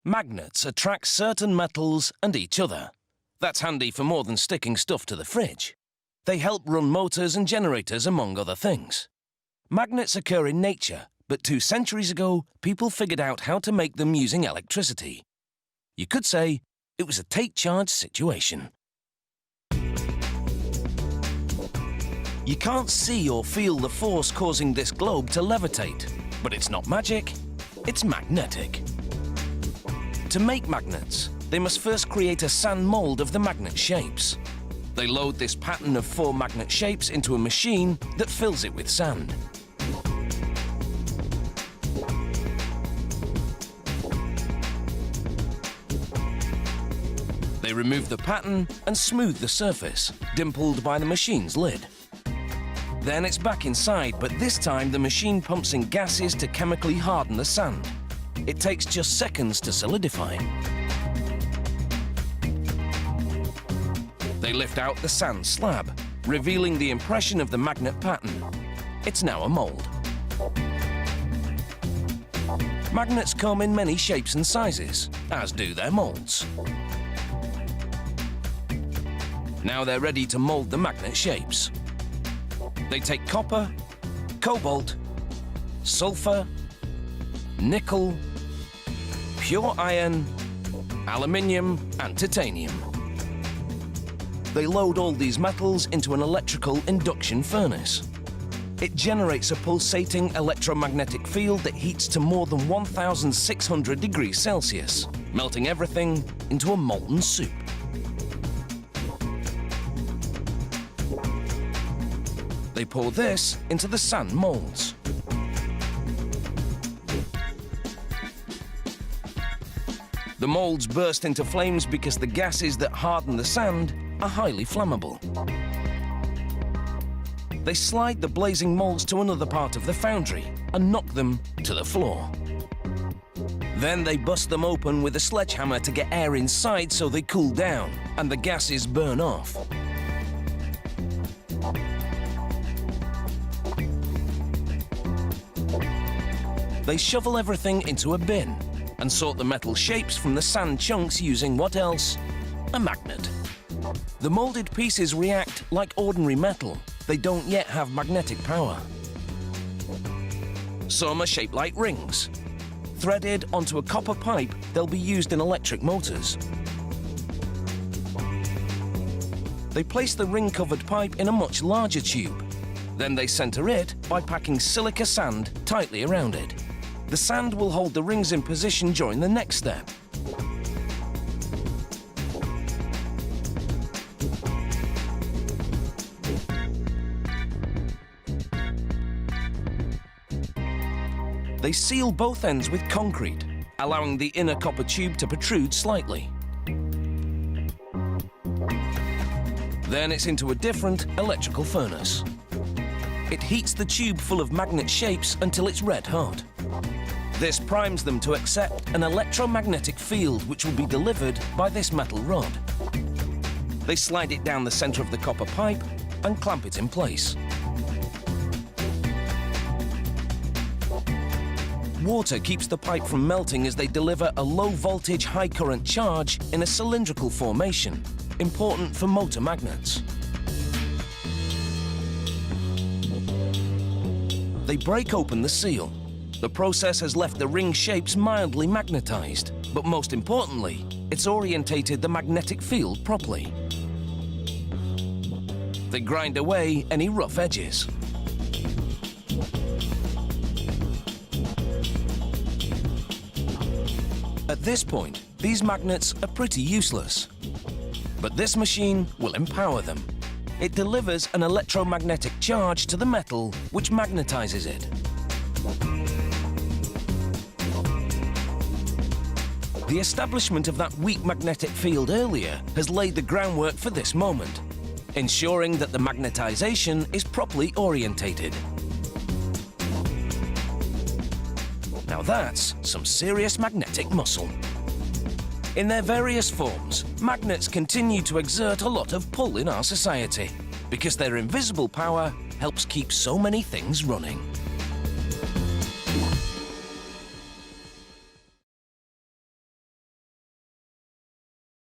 Magnets attract certain metals and each other. That's handy for more than sticking stuff to the fridge. They help run motors and generators, among other things. Magnets occur in nature, but 2 centuries ago, people figured out how to make them using electricity. You could say it was a take-charge situation. You can't see or feel the force causing this globe to levitate, but it's not magic, it's magnetic. To make magnets, they must first create a sand mold of the magnet shapes. They load this pattern of 4 magnet shapes into a machine that fills it with sand. They remove the pattern and smooth the surface, dimpled by the machine's lid. Then it's back inside, but this time the machine pumps in gases to chemically harden the sand. It takes just seconds to solidify. They lift out the sand slab, revealing the impression of the magnet pattern. It's now a mold. Magnets come in many shapes and sizes, as do their molds. Now they're ready to mold the magnet shapes. They take copper, cobalt, sulfur, nickel, pure iron, aluminium and titanium. They load all these metals into an electrical induction furnace. It generates a pulsating electromagnetic field that heats to more than 1,600 degrees Celsius, melting everything into a molten soup. They pour this into the sand molds. The molds burst into flames because the gases that harden the sand are highly flammable. They slide the blazing molds to another part of the foundry and knock them to the floor. Then they bust them open with a sledgehammer to get air inside so they cool down and the gases burn off. They shovel everything into a bin and sort the metal shapes from the sand chunks using what else? A magnet. The molded pieces react like ordinary metal. They don't yet have magnetic power. Some are shaped like rings. Threaded onto a copper pipe, they'll be used in electric motors. They place the ring-covered pipe in a much larger tube. Then they center it by packing silica sand tightly around it. The sand will hold the rings in position during the next step. They seal both ends with concrete, allowing the inner copper tube to protrude slightly. Then it's into a different electrical furnace. It heats the tube full of magnet shapes until it's red hot. This primes them to accept an electromagnetic field which will be delivered by this metal rod. They slide it down the center of the copper pipe and clamp it in place. Water keeps the pipe from melting as they deliver a low-voltage, high-current charge in a cylindrical formation, important for motor magnets. They break open the seal. The process has left the ring shapes mildly magnetized, but most importantly, it's orientated the magnetic field properly. They grind away any rough edges. At this point, these magnets are pretty useless. But this machine will empower them. It delivers an electromagnetic charge to the metal, which magnetizes it. The establishment of that weak magnetic field earlier has laid the groundwork for this moment, ensuring that the magnetization is properly orientated. Now that's some serious magnetic muscle. In their various forms, magnets continue to exert a lot of pull in our society because their invisible power helps keep so many things running.